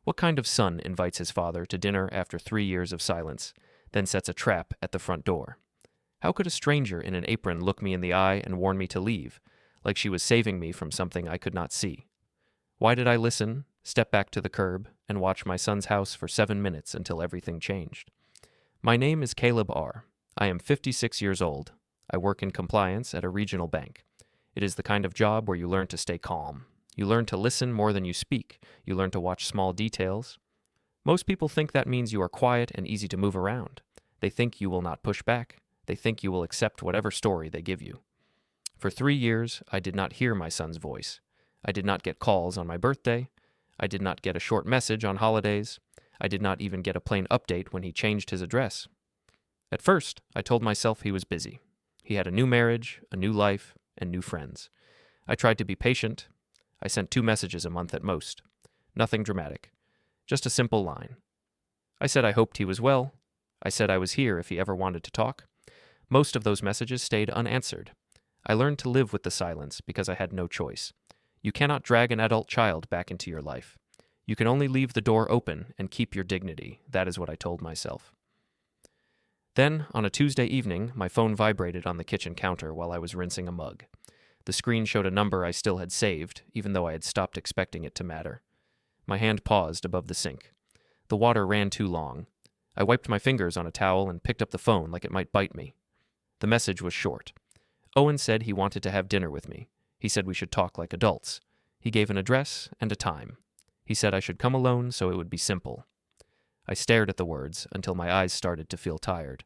What kind of son invites his father to dinner after 3 years of silence, then sets a trap at the front door? How could a stranger in an apron look me in the eye and warn me to leave, like she was saving me from something I could not see? Why did I listen, step back to the curb, and watch my son's house for 7 minutes until everything changed? My name is Caleb R. I am 56 years old. I work in compliance at a regional bank. It is the kind of job where you learn to stay calm. You learn to listen more than you speak. You learn to watch small details. Most people think that means you are quiet and easy to move around. They think you will not push back. They think you will accept whatever story they give you. For 3 years, I did not hear my son's voice. I did not get calls on my birthday. I did not get a short message on holidays. I did not even get a plain update when he changed his address. At first, I told myself he was busy. He had a new marriage, a new life, and new friends. I tried to be patient. I sent 2 messages a month at most. Nothing dramatic. Just a simple line. I said I hoped he was well. I said I was here if he ever wanted to talk. Most of those messages stayed unanswered. I learned to live with the silence because I had no choice. You cannot drag an adult child back into your life. You can only leave the door open and keep your dignity. That is what I told myself. Then, on a Tuesday evening, my phone vibrated on the kitchen counter while I was rinsing a mug. The screen showed a number I still had saved, even though I had stopped expecting it to matter. My hand paused above the sink. The water ran too long. I wiped my fingers on a towel and picked up the phone like it might bite me. The message was short. Owen said he wanted to have dinner with me. He said we should talk like adults. He gave an address and a time. He said I should come alone so it would be simple. I stared at the words until my eyes started to feel tired.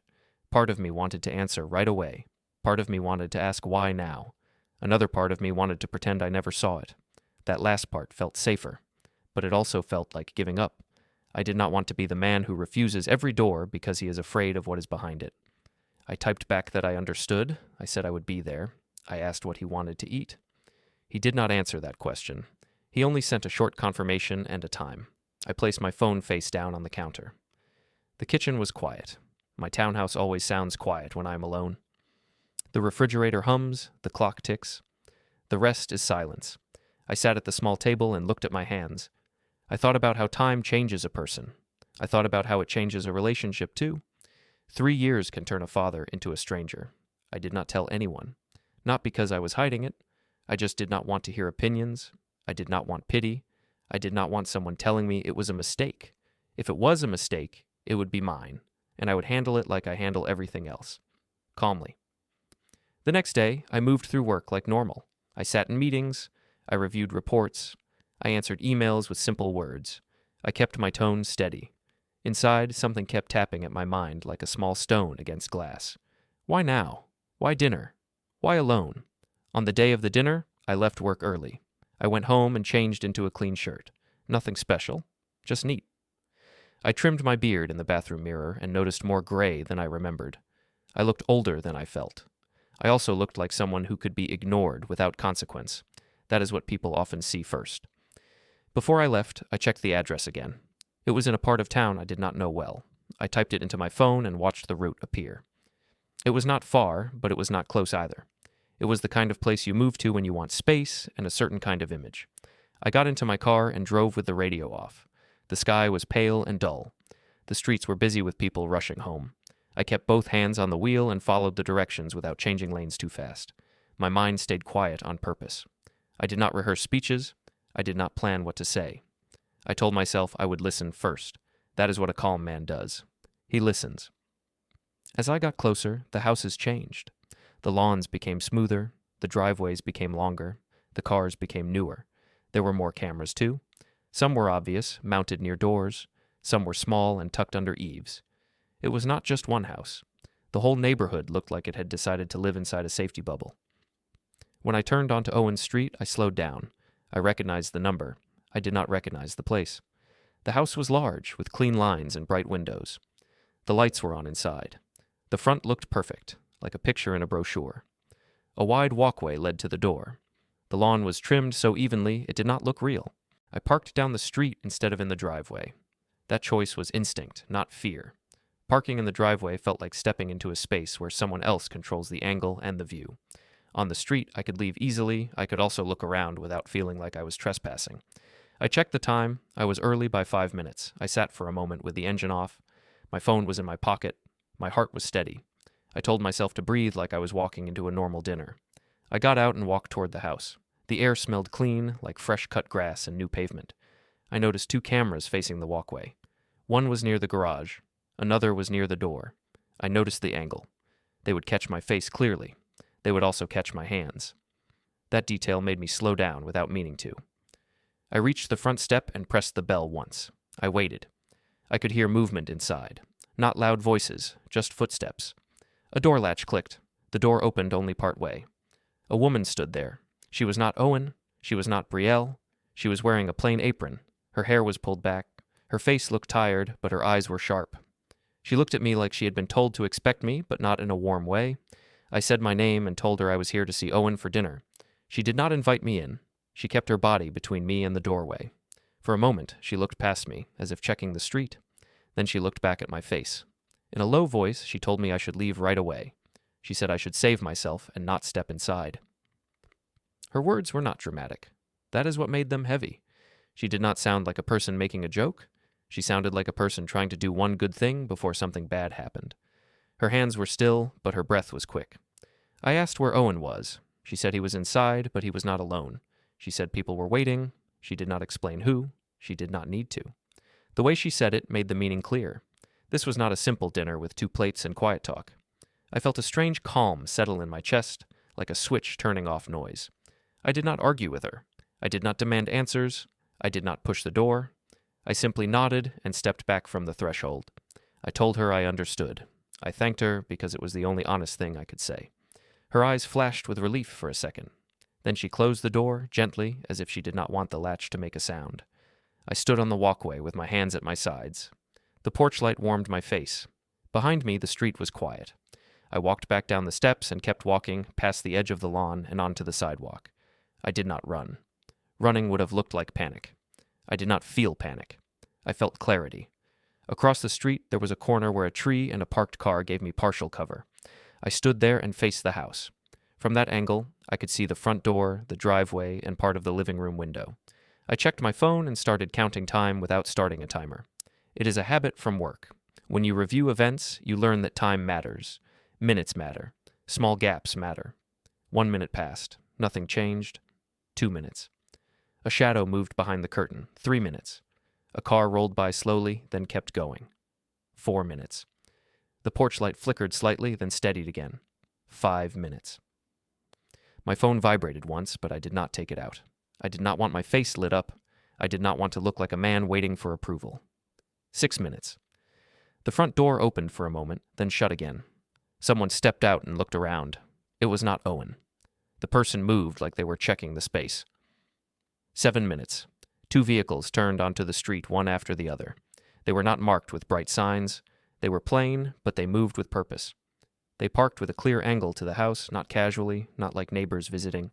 Part of me wanted to answer right away. Part of me wanted to ask why now. Another part of me wanted to pretend I never saw it. That last part felt safer, but it also felt like giving up. I did not want to be the man who refuses every door because he is afraid of what is behind it. I typed back that I understood. I said I would be there. I asked what he wanted to eat. He did not answer that question. He only sent a short confirmation and a time. I placed my phone face down on the counter. The kitchen was quiet. My townhouse always sounds quiet when I am alone. The refrigerator hums, the clock ticks. The rest is silence. I sat at the small table and looked at my hands. I thought about how time changes a person. I thought about how it changes a relationship too. 3 years can turn a father into a stranger. I did not tell anyone. Not because I was hiding it. I just did not want to hear opinions. I did not want pity. I did not want someone telling me it was a mistake. If it was a mistake, it would be mine, and I would handle it like I handle everything else. Calmly. The next day, I moved through work like normal. I sat in meetings. I reviewed reports. I answered emails with simple words. I kept my tone steady. Inside, something kept tapping at my mind like a small stone against glass. Why now? Why dinner? Why alone? On the day of the dinner, I left work early. I went home and changed into a clean shirt. Nothing special, just neat. I trimmed my beard in the bathroom mirror and noticed more gray than I remembered. I looked older than I felt. I also looked like someone who could be ignored without consequence. That is what people often see first. Before I left, I checked the address again. It was in a part of town I did not know well. I typed it into my phone and watched the route appear. It was not far, but it was not close either. It was the kind of place you move to when you want space and a certain kind of image. I got into my car and drove with the radio off. The sky was pale and dull. The streets were busy with people rushing home. I kept both hands on the wheel and followed the directions without changing lanes too fast. My mind stayed quiet on purpose. I did not rehearse speeches. I did not plan what to say. I told myself I would listen first. That is what a calm man does. He listens. As I got closer, the houses changed. The lawns became smoother. The driveways became longer. The cars became newer. There were more cameras, too. Some were obvious, mounted near doors. Some were small and tucked under eaves. It was not just one house. The whole neighborhood looked like it had decided to live inside a safety bubble. When I turned onto Owen Street, I slowed down. I recognized the number. I did not recognize the place. The house was large, with clean lines and bright windows. The lights were on inside. The front looked perfect, like a picture in a brochure. A wide walkway led to the door. The lawn was trimmed so evenly it did not look real. I parked down the street instead of in the driveway. That choice was instinct, not fear. Parking in the driveway felt like stepping into a space where someone else controls the angle and the view. On the street, I could leave easily. I could also look around without feeling like I was trespassing. I checked the time. I was early by 5 minutes. I sat for a moment with the engine off. My phone was in my pocket. My heart was steady. I told myself to breathe like I was walking into a normal dinner. I got out and walked toward the house. The air smelled clean, like fresh cut grass and new pavement. I noticed 2 cameras facing the walkway. One was near the garage. Another was near the door. I noticed the angle. They would catch my face clearly. They would also catch my hands. That detail made me slow down without meaning to. I reached the front step and pressed the bell once. I waited. I could hear movement inside. Not loud voices, just footsteps. A door latch clicked. The door opened only part way. A woman stood there. She was not Owen. She was not Brielle. She was wearing a plain apron. Her hair was pulled back. Her face looked tired, but her eyes were sharp. She looked at me like she had been told to expect me, but not in a warm way. I said my name and told her I was here to see Owen for dinner. She did not invite me in. She kept her body between me and the doorway. For a moment, she looked past me, as if checking the street. Then she looked back at my face. In a low voice, she told me I should leave right away. She said I should save myself and not step inside. Her words were not dramatic. That is what made them heavy. She did not sound like a person making a joke. She sounded like a person trying to do one good thing before something bad happened. Her hands were still, but her breath was quick. I asked where Owen was. She said he was inside, but he was not alone. She said people were waiting. She did not explain who. She did not need to. The way she said it made the meaning clear. This was not a simple dinner with 2 plates and quiet talk. I felt a strange calm settle in my chest, like a switch turning off noise. I did not argue with her. I did not demand answers. I did not push the door. I simply nodded and stepped back from the threshold. I told her I understood. I thanked her because it was the only honest thing I could say. Her eyes flashed with relief for a second. Then she closed the door, gently, as if she did not want the latch to make a sound. I stood on the walkway with my hands at my sides. The porch light warmed my face. Behind me, the street was quiet. I walked back down the steps and kept walking past the edge of the lawn and onto the sidewalk. I did not run. Running would have looked like panic. I did not feel panic. I felt clarity. Across the street, there was a corner where a tree and a parked car gave me partial cover. I stood there and faced the house. From that angle, I could see the front door, the driveway, and part of the living room window. I checked my phone and started counting time without starting a timer. It is a habit from work. When you review events, you learn that time matters. Minutes matter. Small gaps matter. 1 minute passed. Nothing changed. 2 minutes. A shadow moved behind the curtain. 3 minutes. A car rolled by slowly, then kept going. 4 minutes. The porch light flickered slightly, then steadied again. 5 minutes. My phone vibrated once, but I did not take it out. I did not want my face lit up. I did not want to look like a man waiting for approval. 6 minutes. The front door opened for a moment, then shut again. Someone stepped out and looked around. It was not Owen. The person moved like they were checking the space. 7 minutes. 2 vehicles turned onto the street one after the other. They were not marked with bright signs. They were plain, but they moved with purpose. They parked with a clear angle to the house, not casually, not like neighbors visiting.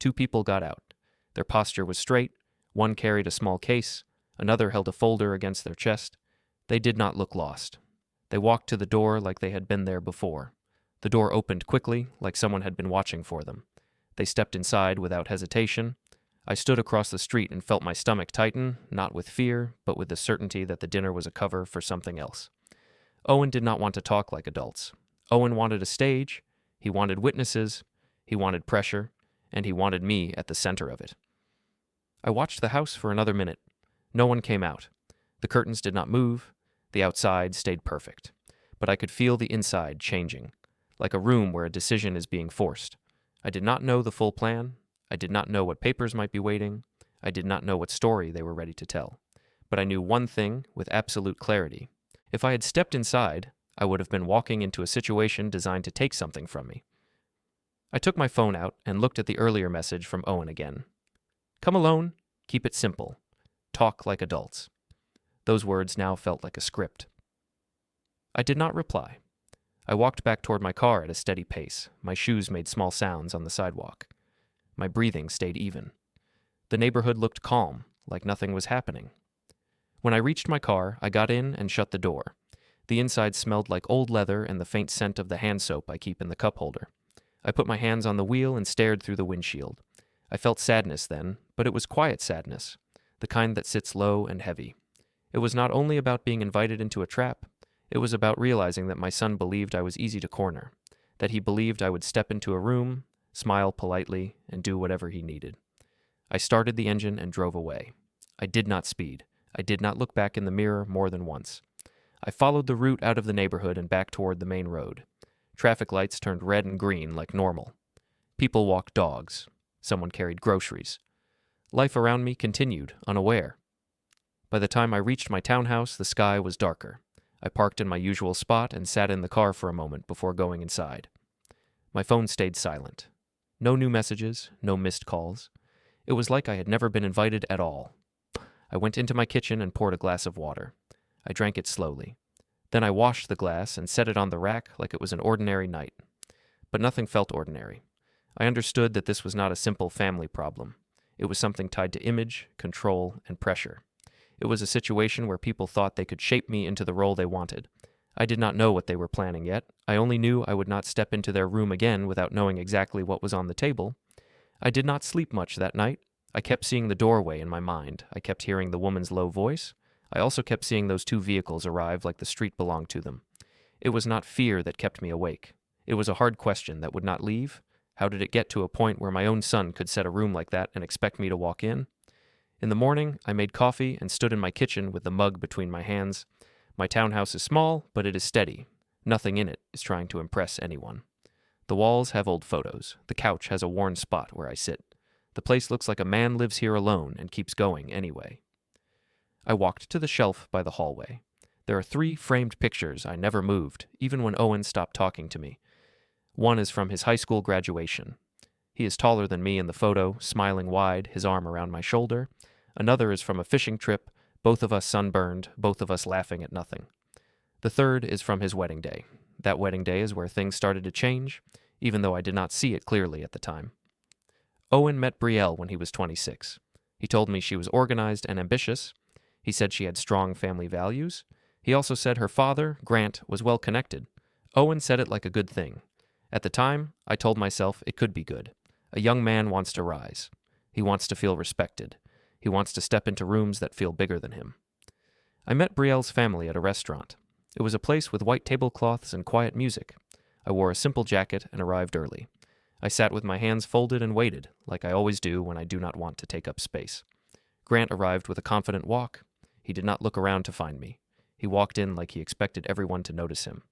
2 people got out. Their posture was straight. One carried a small case. Another held a folder against their chest. They did not look lost. They walked to the door like they had been there before. The door opened quickly, like someone had been watching for them. They stepped inside without hesitation. I stood across the street and felt my stomach tighten, not with fear, but with the certainty that the dinner was a cover for something else. Owen did not want to talk like adults. Owen wanted a stage. He wanted witnesses. He wanted pressure. And he wanted me at the center of it. I watched the house for another minute. No one came out. The curtains did not move. The outside stayed perfect. But I could feel the inside changing, like a room where a decision is being forced. I did not know the full plan. I did not know what papers might be waiting. I did not know what story they were ready to tell. But I knew one thing with absolute clarity. If I had stepped inside, I would have been walking into a situation designed to take something from me. I took my phone out and looked at the earlier message from Owen again. Come alone, keep it simple. Talk like adults. Those words now felt like a script. I did not reply. I walked back toward my car at a steady pace. My shoes made small sounds on the sidewalk. My breathing stayed even. The neighborhood looked calm, like nothing was happening. When I reached my car, I got in and shut the door. The inside smelled like old leather and the faint scent of the hand soap I keep in the cup holder. I put my hands on the wheel and stared through the windshield. I felt sadness then, but it was quiet sadness. the kind that sits low and heavy. It was not only about being invited into a trap, it was about realizing that my son believed I was easy to corner, that he believed I would step into a room, smile politely, and do whatever he needed. I started the engine and drove away. I did not speed. I did not look back in the mirror more than once. I followed the route out of the neighborhood and back toward the main road. Traffic lights turned red and green like normal. People walked dogs. Someone carried groceries. Life around me continued, unaware. By the time I reached my townhouse, the sky was darker. I parked in my usual spot and sat in the car for a moment before going inside. My phone stayed silent. No new messages, no missed calls. It was like I had never been invited at all. I went into my kitchen and poured a glass of water. I drank it slowly. Then I washed the glass and set it on the rack like it was an ordinary night. But nothing felt ordinary. I understood that this was not a simple family problem. It was something tied to image, control, and pressure. It was a situation where people thought they could shape me into the role they wanted. I did not know what they were planning yet. I only knew I would not step into their room again without knowing exactly what was on the table. I did not sleep much that night. I kept seeing the doorway in my mind. I kept hearing the woman's low voice. I also kept seeing those two vehicles arrive like the street belonged to them. It was not fear that kept me awake. It was a hard question that would not leave. How did it get to a point where my own son could set a room like that and expect me to walk in? In the morning, I made coffee and stood in my kitchen with the mug between my hands. My townhouse is small, but it is steady. Nothing in it is trying to impress anyone. The walls have old photos. The couch has a worn spot where I sit. The place looks like a man lives here alone and keeps going anyway. I walked to the shelf by the hallway. There are 3 framed pictures I never moved, even when Owen stopped talking to me. One is from his high school graduation. He is taller than me in the photo, smiling wide, his arm around my shoulder. Another is from a fishing trip, both of us sunburned, both of us laughing at nothing. The third is from his wedding day. That wedding day is where things started to change, even though I did not see it clearly at the time. Owen met Brielle when he was 26. He told me she was organized and ambitious. He said she had strong family values. He also said her father, Grant, was well connected. Owen said it like a good thing. At the time, I told myself it could be good. A young man wants to rise. He wants to feel respected. He wants to step into rooms that feel bigger than him. I met Brielle's family at a restaurant. It was a place with white tablecloths and quiet music. I wore a simple jacket and arrived early. I sat with my hands folded and waited, like I always do when I do not want to take up space. Grant arrived with a confident walk. He did not look around to find me. He walked in like he expected everyone to notice him.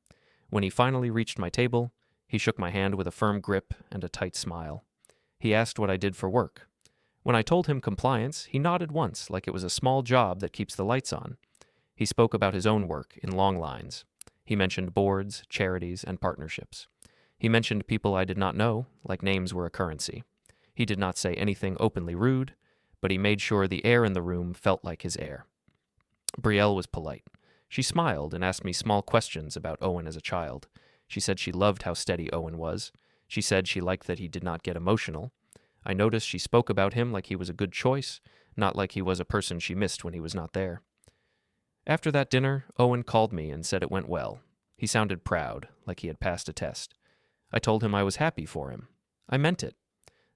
When he finally reached my table, he shook my hand with a firm grip and a tight smile. He asked what I did for work. When I told him compliance, he nodded once like it was a small job that keeps the lights on. He spoke about his own work in long lines. He mentioned boards, charities, and partnerships. He mentioned people I did not know, like names were a currency. He did not say anything openly rude, but he made sure the air in the room felt like his air. Brielle was polite. She smiled and asked me small questions about Owen as a child. She said she loved how steady Owen was. She said she liked that he did not get emotional. I noticed she spoke about him like he was a good choice, not like he was a person she missed when he was not there. After that dinner, Owen called me and said it went well. He sounded proud, like he had passed a test. I told him I was happy for him. I meant it.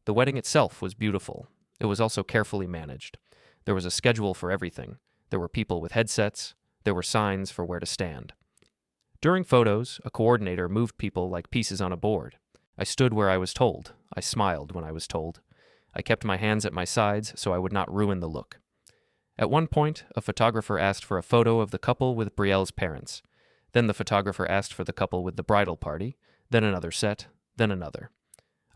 The wedding itself was beautiful. It was also carefully managed. There was a schedule for everything. There were people with headsets. There were signs for where to stand. During photos, a coordinator moved people like pieces on a board. I stood where I was told. I smiled when I was told. I kept my hands at my sides so I would not ruin the look. At one point, a photographer asked for a photo of the couple with Brielle's parents. Then the photographer asked for the couple with the bridal party, then another set, then another.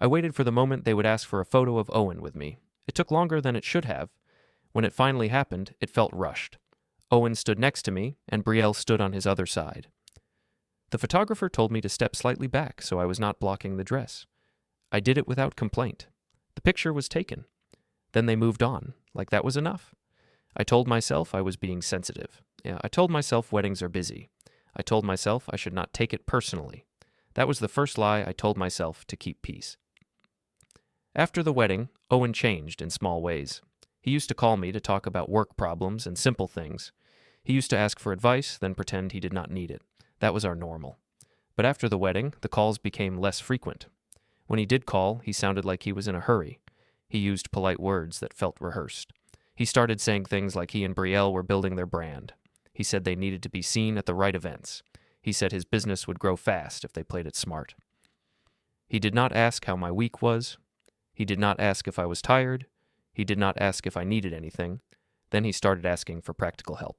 I waited for the moment they would ask for a photo of Owen with me. It took longer than it should have. When it finally happened, it felt rushed. Owen stood next to me, and Brielle stood on his other side. The photographer told me to step slightly back so I was not blocking the dress. I did it without complaint. The picture was taken. Then they moved on, like that was enough. I told myself I was being sensitive. I told myself weddings are busy. I told myself I should not take it personally. That was the first lie I told myself to keep peace. After the wedding, Owen changed in small ways. He used to call me to talk about work problems and simple things. He used to ask for advice, then pretend he did not need it. That was our normal. But after the wedding, the calls became less frequent. When he did call, he sounded like he was in a hurry. He used polite words that felt rehearsed. He started saying things like he and Brielle were building their brand. He said they needed to be seen at the right events. He said his business would grow fast if they played it smart. He did not ask how my week was. He did not ask if I was tired. He did not ask if I needed anything. Then he started asking for practical help.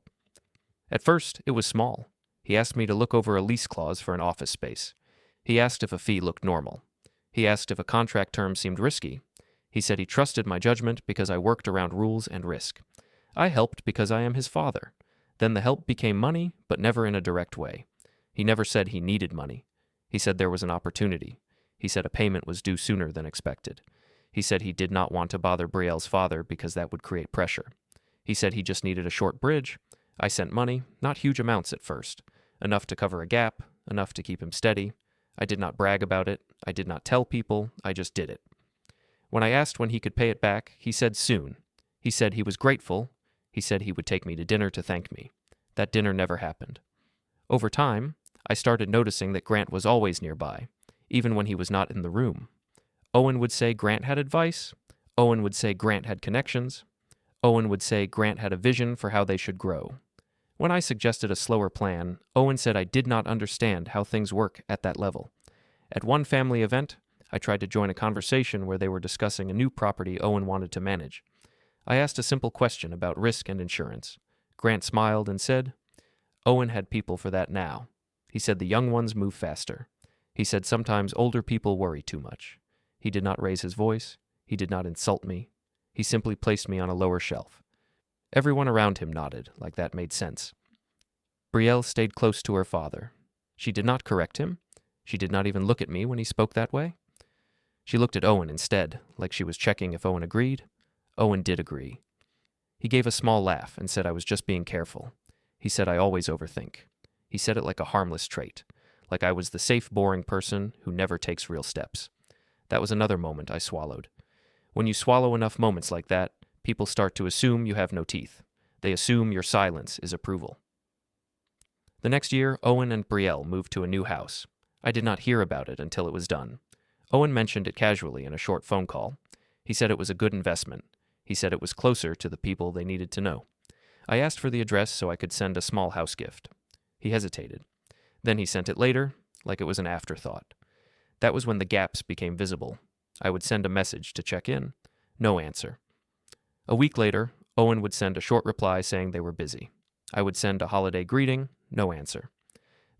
At first, it was small. He asked me to look over a lease clause for an office space. He asked if a fee looked normal. He asked if a contract term seemed risky. He said he trusted my judgment because I worked around rules and risk. I helped because I am his father. Then the help became money, but never in a direct way. He never said he needed money. He said there was an opportunity. He said a payment was due sooner than expected. He said he did not want to bother Brielle's father because that would create pressure. He said he just needed a short bridge. I sent money, not huge amounts at first. Enough to cover a gap, enough to keep him steady. I did not brag about it. I did not tell people. I just did it. When I asked when he could pay it back, he said soon. He said he was grateful. He said he would take me to dinner to thank me. That dinner never happened. Over time, I started noticing that Grant was always nearby, even when he was not in the room. Owen would say Grant had advice. Owen would say Grant had connections. Owen would say Grant had a vision for how they should grow. When I suggested a slower plan, Owen said I did not understand how things work at that level. At one family event, I tried to join a conversation where they were discussing a new property Owen wanted to manage. I asked a simple question about risk and insurance. Grant smiled and said, Owen had people for that now. He said the young ones move faster. He said sometimes older people worry too much. He did not raise his voice. He did not insult me. He simply placed me on a lower shelf. Everyone around him nodded, like that made sense. Brielle stayed close to her father. She did not correct him. She did not even look at me when he spoke that way. She looked at Owen instead, like she was checking if Owen agreed. Owen did agree. He gave a small laugh and said I was just being careful. He said I always overthink. He said it like a harmless trait, like I was the safe, boring person who never takes real steps. That was another moment I swallowed. When you swallow enough moments like that, people start to assume you have no teeth. They assume your silence is approval. The next year, Owen and Brielle moved to a new house. I did not hear about it until it was done. Owen mentioned it casually in a short phone call. He said it was a good investment. He said it was closer to the people they needed to know. I asked for the address so I could send a small house gift. He hesitated. Then he sent it later, like it was an afterthought. That was when the gaps became visible. I would send a message to check in. No answer. A week later, Owen would send a short reply saying they were busy. I would send a holiday greeting. No answer.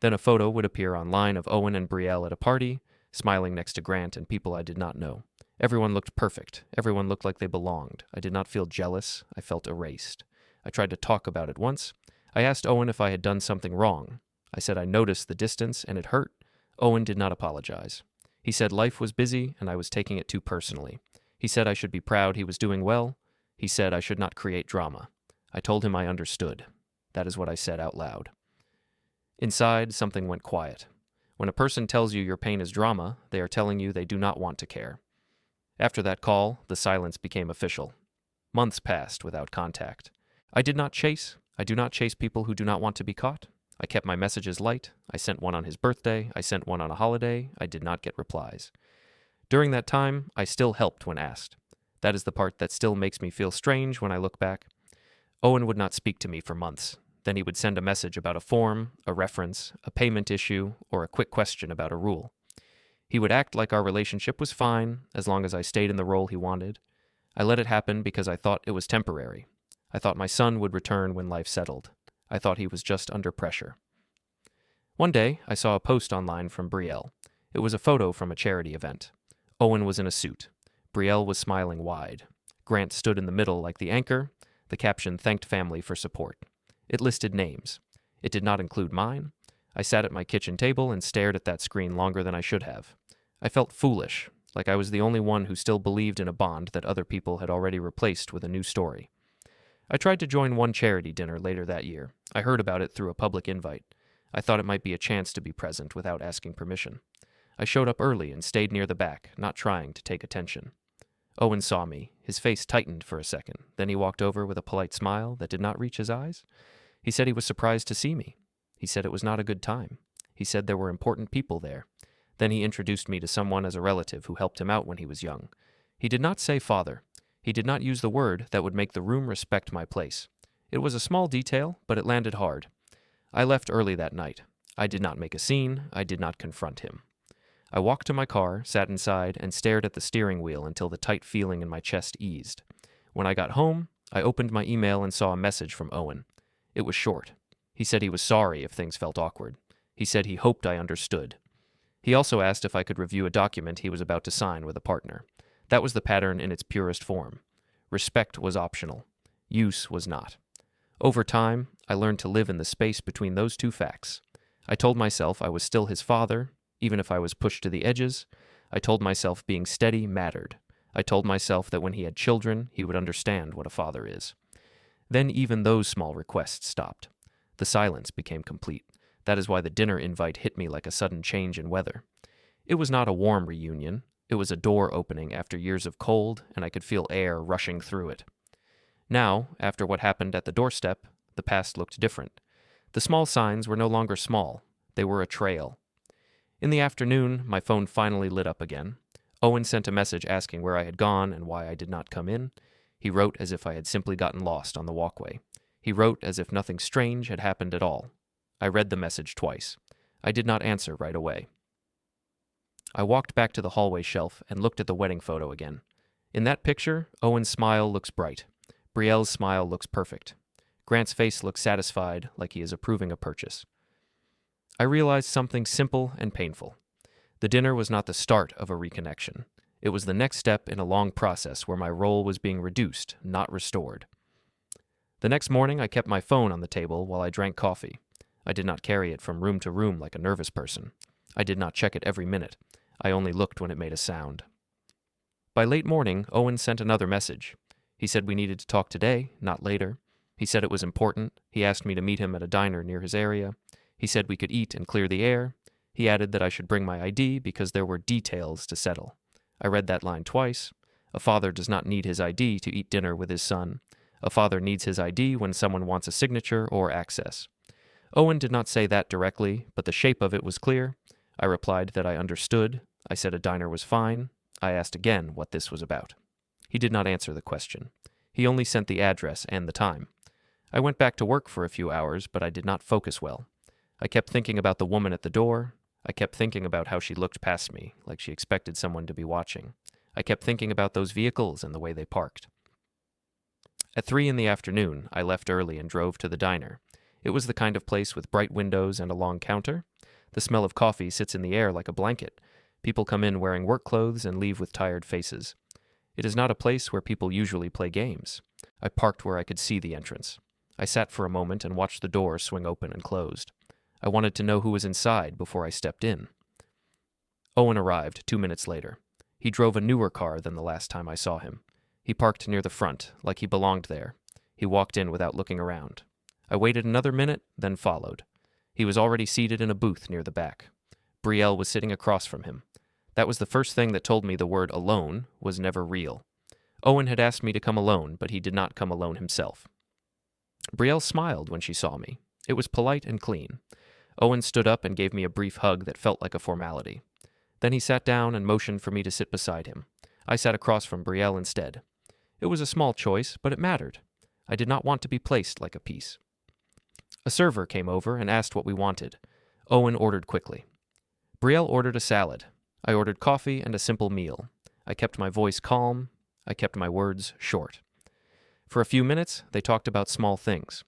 Then a photo would appear online of Owen and Brielle at a party, smiling next to Grant and people I did not know. Everyone looked perfect. Everyone looked like they belonged. I did not feel jealous. I felt erased. I tried to talk about it once. I asked Owen if I had done something wrong. I said I noticed the distance and it hurt. Owen did not apologize. He said life was busy and I was taking it too personally. He said I should be proud he was doing well. He said I should not create drama. I told him I understood. That is what I said out loud. Inside, something went quiet. When a person tells you your pain is drama, they are telling you they do not want to care. After that call, the silence became official. Months passed without contact. I do not chase people who do not want to be caught. I kept my messages light. I sent one on his birthday. I sent one on a holiday. I did not get replies. During that time, I still helped when asked. That is the part that still makes me feel strange when I look back. Owen would not speak to me for months. Then he would send a message about a form, a reference, a payment issue, or a quick question about a rule. He would act like our relationship was fine as long as I stayed in the role he wanted. I let it happen because I thought it was temporary. I thought my son would return when life settled. I thought he was just under pressure. One day, I saw a post online from Brielle. It was a photo from a charity event. Owen was in a suit. Brielle was smiling wide. Grant stood in the middle like the anchor. The caption thanked family for support. It listed names. It did not include mine. I sat at my kitchen table and stared at that screen longer than I should have. I felt foolish, like I was the only one who still believed in a bond that other people had already replaced with a new story. I tried to join one charity dinner later that year. I heard about it through a public invite. I thought it might be a chance to be present without asking permission. I showed up early and stayed near the back, not trying to take attention. Owen saw me. His face tightened for a second. Then he walked over with a polite smile that did not reach his eyes. He said he was surprised to see me. He said it was not a good time. He said there were important people there. Then he introduced me to someone as a relative who helped him out when he was young. He did not say father. He did not use the word that would make the room respect my place. It was a small detail, but it landed hard. I left early that night. I did not make a scene. I did not confront him. I walked to my car, sat inside, and stared at the steering wheel until the tight feeling in my chest eased. When I got home, I opened my email and saw a message from Owen. It was short. He said he was sorry if things felt awkward. He said he hoped I understood. He also asked if I could review a document he was about to sign with a partner. That was the pattern in its purest form. Respect was optional. Use was not. Over time, I learned to live in the space between those two facts. I told myself I was still his father, even if I was pushed to the edges. I told myself being steady mattered. I told myself that when he had children, he would understand what a father is. Then even those small requests stopped. The silence became complete. That is why the dinner invite hit me like a sudden change in weather. It was not a warm reunion. It was a door opening after years of cold, and I could feel air rushing through it. Now, after what happened at the doorstep, the past looked different. The small signs were no longer small. They were a trail. In the afternoon, my phone finally lit up again. Owen sent a message asking where I had gone and why I did not come in. He wrote as if I had simply gotten lost on the walkway. He wrote as if nothing strange had happened at all. I read the message twice. I did not answer right away. I walked back to the hallway shelf and looked at the wedding photo again. In that picture, Owen's smile looks bright. Brielle's smile looks perfect. Grant's face looks satisfied, like he is approving a purchase. I realized something simple and painful. The dinner was not the start of a reconnection. It was the next step in a long process where my role was being reduced, not restored. The next morning, I kept my phone on the table while I drank coffee. I did not carry it from room to room like a nervous person. I did not check it every minute. I only looked when it made a sound. By late morning, Owen sent another message. He said we needed to talk today, not later. He said it was important. He asked me to meet him at a diner near his area. He said we could eat and clear the air. He added that I should bring my ID because there were details to settle. I read that line twice. A father does not need his ID to eat dinner with his son. A father needs his ID when someone wants a signature or access. Owen did not say that directly, but the shape of it was clear. I replied that I understood. I said a diner was fine. I asked again what this was about. He did not answer the question. He only sent the address and the time. I went back to work for a few hours, but I did not focus well. I kept thinking about the woman at the door. I kept thinking about how she looked past me, like she expected someone to be watching. I kept thinking about those vehicles and the way they parked. At 3 p.m, I left early and drove to the diner. It was the kind of place with bright windows and a long counter. The smell of coffee sits in the air like a blanket. People come in wearing work clothes and leave with tired faces. It is not a place where people usually play games. I parked where I could see the entrance. I sat for a moment and watched the door swing open and closed. I wanted to know who was inside before I stepped in. Owen arrived 2 minutes later. He drove a newer car than the last time I saw him. He parked near the front, like he belonged there. He walked in without looking around. I waited another minute, then followed. He was already seated in a booth near the back. Brielle was sitting across from him. That was the first thing that told me the word alone was never real. Owen had asked me to come alone, but he did not come alone himself. Brielle smiled when she saw me. It was polite and clean. Owen stood up and gave me a brief hug that felt like a formality. Then he sat down and motioned for me to sit beside him. I sat across from Brielle instead. It was a small choice, but it mattered. I did not want to be placed like a piece. A server came over and asked what we wanted. Owen ordered quickly. Brielle ordered a salad. I ordered coffee and a simple meal. I kept my voice calm. I kept my words short. For a few minutes, they talked about small things.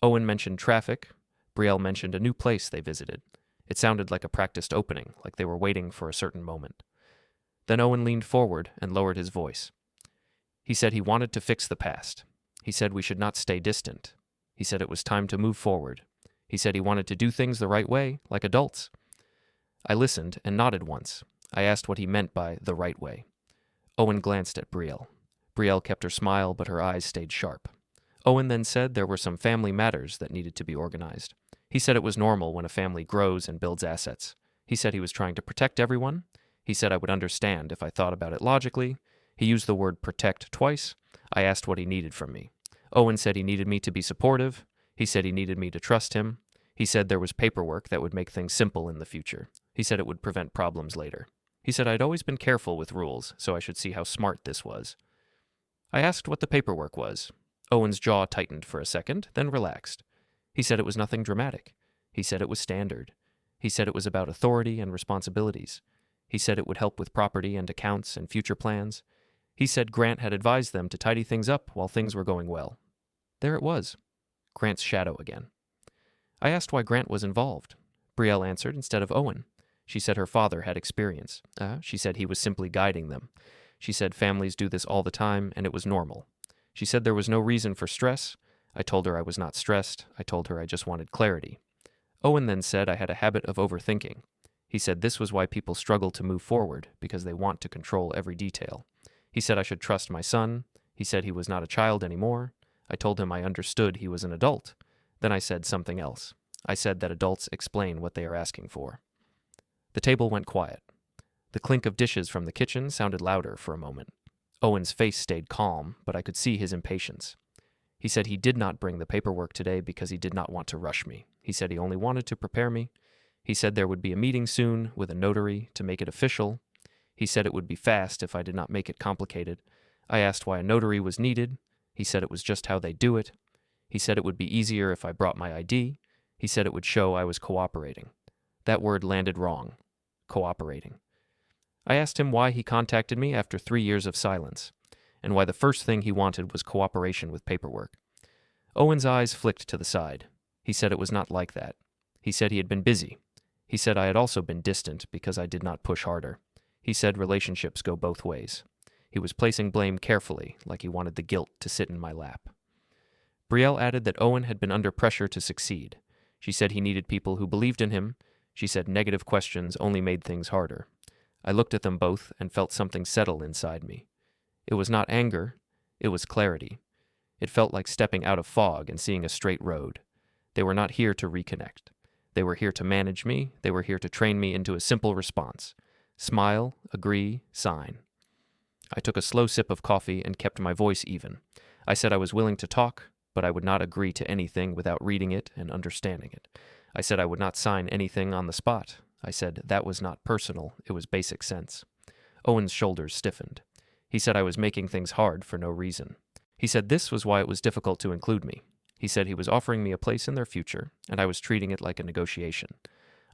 Owen mentioned traffic. Brielle mentioned a new place they visited. It sounded like a practiced opening, like they were waiting for a certain moment. Then Owen leaned forward and lowered his voice. He said he wanted to fix the past. He said we should not stay distant. He said it was time to move forward. He said he wanted to do things the right way, like adults. I listened and nodded once. I asked what he meant by the right way. Owen glanced at Brielle. Brielle kept her smile, but her eyes stayed sharp. Owen then said there were some family matters that needed to be organized. He said it was normal when a family grows and builds assets. He said he was trying to protect everyone. He said I would understand if I thought about it logically. He used the word protect twice. I asked what he needed from me. Owen said he needed me to be supportive. He said he needed me to trust him. He said there was paperwork that would make things simple in the future. He said it would prevent problems later. He said I'd always been careful with rules, so I should see how smart this was. I asked what the paperwork was. Owen's jaw tightened for a second, then relaxed. He said it was nothing dramatic. He said it was standard. He said it was about authority and responsibilities. He said it would help with property and accounts and future plans. He said Grant had advised them to tidy things up while things were going well. There it was. Grant's shadow again. I asked why Grant was involved. Brielle answered instead of Owen. She said her father had experience. She said he was simply guiding them. She said families do this all the time, and it was normal. She said there was no reason for stress. I told her I was not stressed. I told her I just wanted clarity. Owen then said I had a habit of overthinking. He said this was why people struggle to move forward, because they want to control every detail. He said I should trust my son. He said he was not a child anymore. I told him I understood he was an adult. Then I said something else. I said that adults explain what they are asking for. The table went quiet. The clink of dishes from the kitchen sounded louder for a moment. Owen's face stayed calm, but I could see his impatience. He said he did not bring the paperwork today because he did not want to rush me. He said he only wanted to prepare me. He said there would be a meeting soon with a notary to make it official. He said it would be fast if I did not make it complicated. I asked why a notary was needed. He said it was just how they do it. He said it would be easier if I brought my ID. He said it would show I was cooperating. That word landed wrong. Cooperating. I asked him why he contacted me after 3 years of silence, and why the first thing he wanted was cooperation with paperwork. Owen's eyes flicked to the side. He said it was not like that. He said he had been busy. He said I had also been distant because I did not push harder. He said relationships go both ways. He was placing blame carefully, like he wanted the guilt to sit in my lap. Brielle added that Owen had been under pressure to succeed. She said he needed people who believed in him. She said negative questions only made things harder. I looked at them both and felt something settle inside me. It was not anger, it was clarity. It felt like stepping out of fog and seeing a straight road. They were not here to reconnect. They were here to manage me. They were here to train me into a simple response. Smile, agree, sign. I took a slow sip of coffee and kept my voice even. I said I was willing to talk, but I would not agree to anything without reading it and understanding it. I said I would not sign anything on the spot. I said that was not personal, it was basic sense. Owen's shoulders stiffened. He said I was making things hard for no reason. He said this was why it was difficult to include me. He said he was offering me a place in their future, and I was treating it like a negotiation.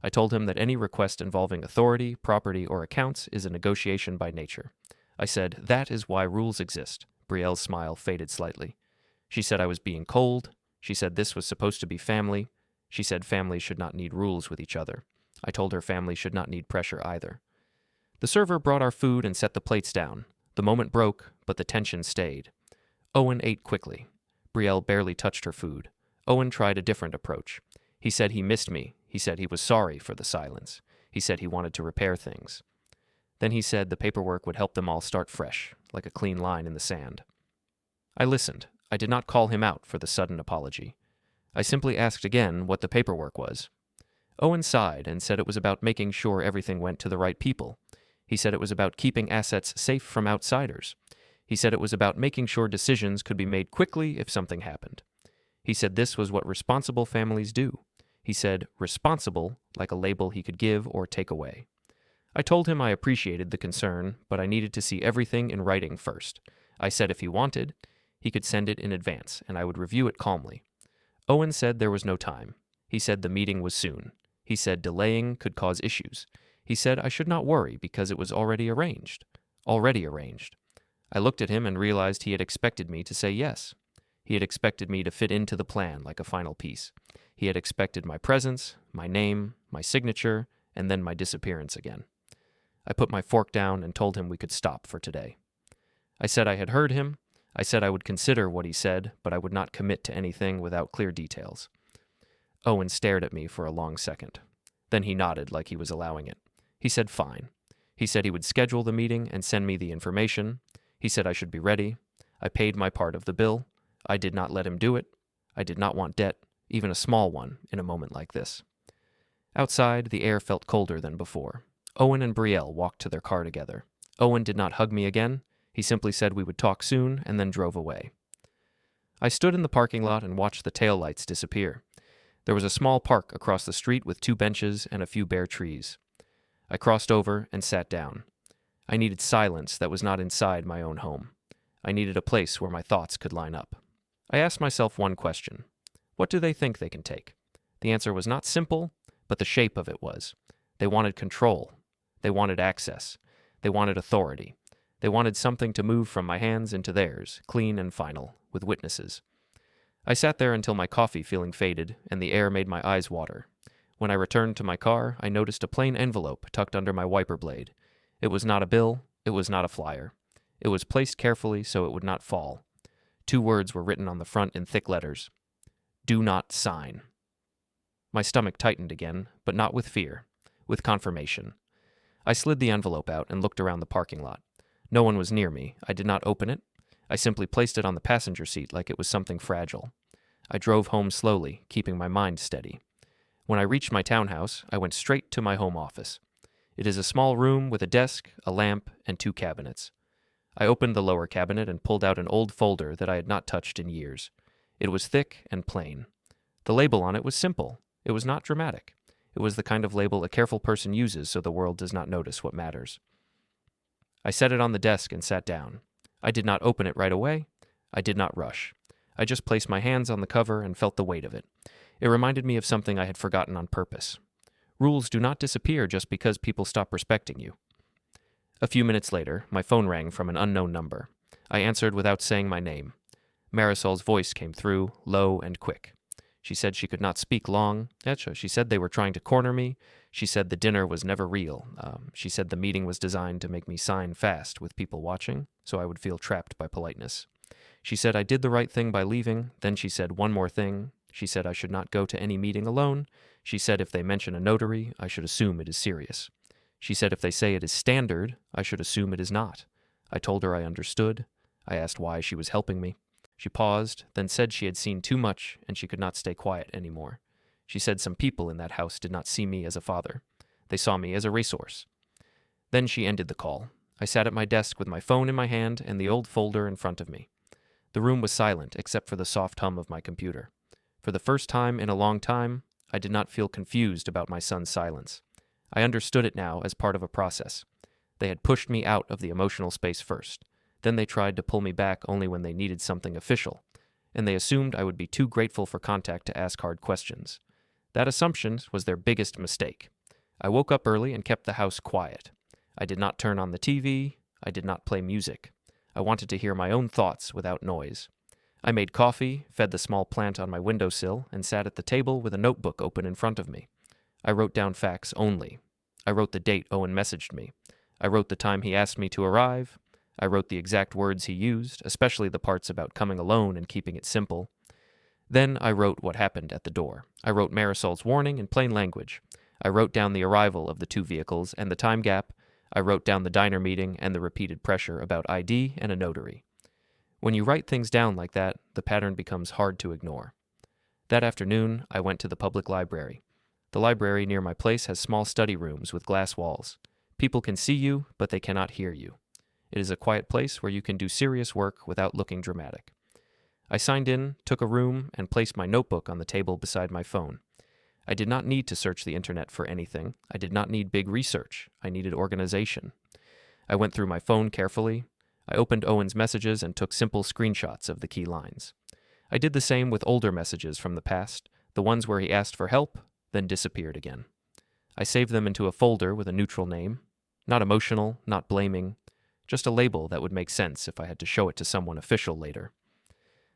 I told him that any request involving authority, property, or accounts is a negotiation by nature. I said, that is why rules exist. Brielle's smile faded slightly. She said I was being cold. She said this was supposed to be family. She said families should not need rules with each other. I told her family should not need pressure either. The server brought our food and set the plates down. The moment broke, but the tension stayed. Owen ate quickly. Brielle barely touched her food. Owen tried a different approach. He said he missed me. He said he was sorry for the silence. He said he wanted to repair things. Then he said the paperwork would help them all start fresh, like a clean line in the sand. I listened. I did not call him out for the sudden apology. I simply asked again what the paperwork was. Owen sighed and said it was about making sure everything went to the right people. He said it was about keeping assets safe from outsiders. He said it was about making sure decisions could be made quickly if something happened. He said this was what responsible families do. He said responsible like a label he could give or take away. I told him I appreciated the concern, but I needed to see everything in writing first. I said if he wanted, he could send it in advance, and I would review it calmly. Owen said there was no time. He said the meeting was soon. He said delaying could cause issues. He said I should not worry because it was already arranged. Already arranged. I looked at him and realized he had expected me to say yes. He had expected me to fit into the plan like a final piece. He had expected my presence, my name, my signature, and then my disappearance again. I put my fork down and told him we could stop for today. I said I had heard him. I said I would consider what he said, but I would not commit to anything without clear details. Owen stared at me for a long second. Then he nodded like he was allowing it. He said fine. He said he would schedule the meeting and send me the information. He said I should be ready. I paid my part of the bill. I did not let him do it. I did not want debt, even a small one, in a moment like this. Outside, the air felt colder than before. Owen and Brielle walked to their car together. Owen did not hug me again. He simply said we would talk soon and then drove away. I stood in the parking lot and watched the taillights disappear. There was a small park across the street with 2 benches and a few bare trees. I crossed over and sat down. I needed silence that was not inside my own home. I needed a place where my thoughts could line up. I asked myself one question. What do they think they can take? The answer was not simple, but the shape of it was. They wanted control. They wanted access. They wanted authority. They wanted something to move from my hands into theirs, clean and final, with witnesses. I sat there until my coffee feeling faded and the air made my eyes water. When I returned to my car, I noticed a plain envelope tucked under my wiper blade. It was not a bill. It was not a flyer. It was placed carefully so it would not fall. 2 words were written on the front in thick letters. Do not sign. My stomach tightened again, but not with fear, with confirmation. I slid the envelope out and looked around the parking lot. No one was near me. I did not open it. I simply placed it on the passenger seat like it was something fragile. I drove home slowly, keeping my mind steady. When I reached my townhouse, I went straight to my home office. It is a small room with a desk, a lamp, and 2 cabinets. I opened the lower cabinet and pulled out an old folder that I had not touched in years. It was thick and plain. The label on it was simple. It was not dramatic. It was the kind of label a careful person uses so the world does not notice what matters. I set it on the desk and sat down. I did not open it right away. I did not rush. I just placed my hands on the cover and felt the weight of it. It reminded me of something I had forgotten on purpose. Rules do not disappear just because people stop respecting you. A few minutes later, my phone rang from an unknown number. I answered without saying my name. Marisol's voice came through, low and quick. She said she could not speak long. She said they were trying to corner me. She said the dinner was never real. She said the meeting was designed to make me sign fast with people watching, so I would feel trapped by politeness. She said I did the right thing by leaving. Then she said one more thing. She said I should not go to any meeting alone. She said if they mention a notary, I should assume it is serious. She said if they say it is standard, I should assume it is not. I told her I understood. I asked why she was helping me. She paused, then said she had seen too much and she could not stay quiet anymore. She said some people in that house did not see me as a father. They saw me as a resource. Then she ended the call. I sat at my desk with my phone in my hand and the old folder in front of me. The room was silent except for the soft hum of my computer. For the first time in a long time, I did not feel confused about my son's silence. I understood it now as part of a process. They had pushed me out of the emotional space first. Then they tried to pull me back only when they needed something official, and they assumed I would be too grateful for contact to ask hard questions. That assumption was their biggest mistake. I woke up early and kept the house quiet. I did not turn on the TV. I did not play music. I wanted to hear my own thoughts without noise. I made coffee, fed the small plant on my windowsill, and sat at the table with a notebook open in front of me. I wrote down facts only. I wrote the date Owen messaged me. I wrote the time he asked me to arrive. I wrote the exact words he used, especially the parts about coming alone and keeping it simple. Then I wrote what happened at the door. I wrote Marisol's warning in plain language. I wrote down the arrival of the 2 vehicles and the time gap. I wrote down the diner meeting and the repeated pressure about ID and a notary. When you write things down like that, the pattern becomes hard to ignore. That afternoon, I went to the public library. The library near my place has small study rooms with glass walls. People can see you, but they cannot hear you. It is a quiet place where you can do serious work without looking dramatic. I signed in, took a room, and placed my notebook on the table beside my phone. I did not need to search the internet for anything. I did not need big research. I needed organization. I went through my phone carefully. I opened Owen's messages and took simple screenshots of the key lines. I did the same with older messages from the past, the ones where he asked for help, then disappeared again. I saved them into a folder with a neutral name. Not emotional, not blaming. Just a label that would make sense if I had to show it to someone official later.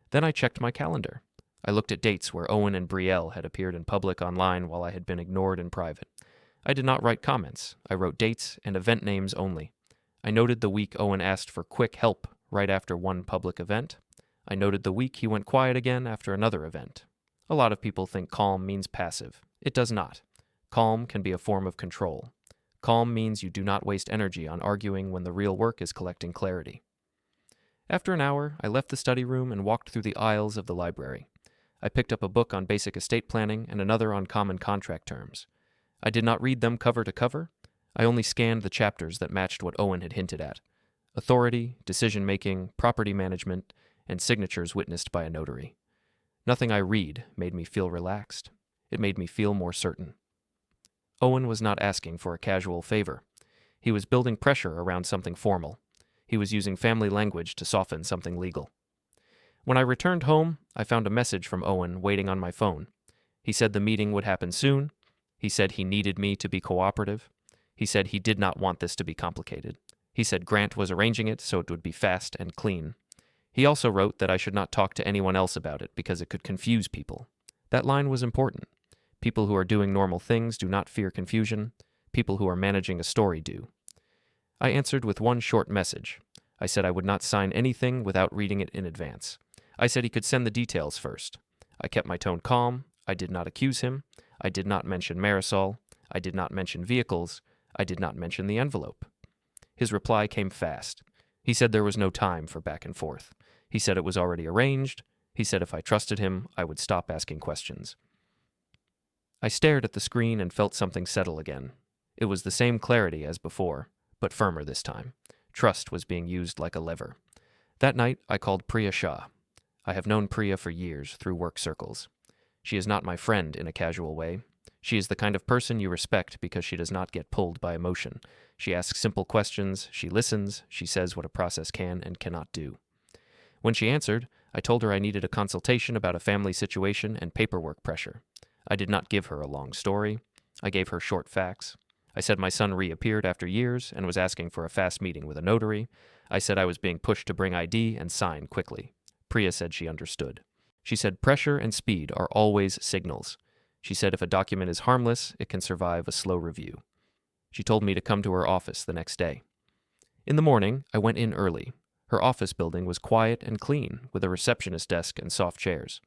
Then I checked my calendar. I looked at dates where Owen and Brielle had appeared in public online while I had been ignored in private. I did not write comments. I wrote dates and event names only. I noted the week Owen asked for quick help right after one public event. I noted the week he went quiet again after another event. A lot of people think calm means passive. It does not. Calm can be a form of control. Calm means you do not waste energy on arguing when the real work is collecting clarity. After an hour, I left the study room and walked through the aisles of the library. I picked up a book on basic estate planning and another on common contract terms. I did not read them cover to cover. I only scanned the chapters that matched what Owen had hinted at: authority, decision-making, property management, and signatures witnessed by a notary. Nothing I read made me feel relaxed. It made me feel more certain. Owen was not asking for a casual favor. He was building pressure around something formal. He He was using family language to soften something legal. When I returned home, I found a message from Owen waiting on my phone. He said the meeting would happen soon. He said he needed me to be cooperative. He said he did not want this to be complicated. He said Grant was arranging it so it would be fast and clean. He also wrote that I should not talk to anyone else about it because it could confuse people. That line was important. People who are doing normal things do not fear confusion. People who are managing a story do. I answered with one short message. I said I would not sign anything without reading it in advance. I said he could send the details first. I kept my tone calm. I did not accuse him. I did not mention Marisol. I did not mention vehicles. I did not mention the envelope. His reply came fast. He said there was no time for back and forth. He said it was already arranged. He said if I trusted him, I would stop asking questions. I stared at the screen and felt something settle again. It was the same clarity as before, but firmer this time. Trust was being used like a lever. That night, I called Priya Shah. I have known Priya for years through work circles. She is not my friend in a casual way. She is the kind of person you respect because she does not get pulled by emotion. She asks simple questions, she listens, she says what a process can and cannot do. When she answered, I told her I needed a consultation about a family situation and paperwork pressure. I did not give her a long story. I gave her short facts. I said my son reappeared after years and was asking for a fast meeting with a notary. I said I was being pushed to bring ID and sign quickly. Priya said she understood. She said pressure and speed are always signals. She said if a document is harmless, it can survive a slow review. She told me to come to her office the next day. In the morning, I went in early. Her office building was quiet and clean, with a receptionist desk and soft chairs.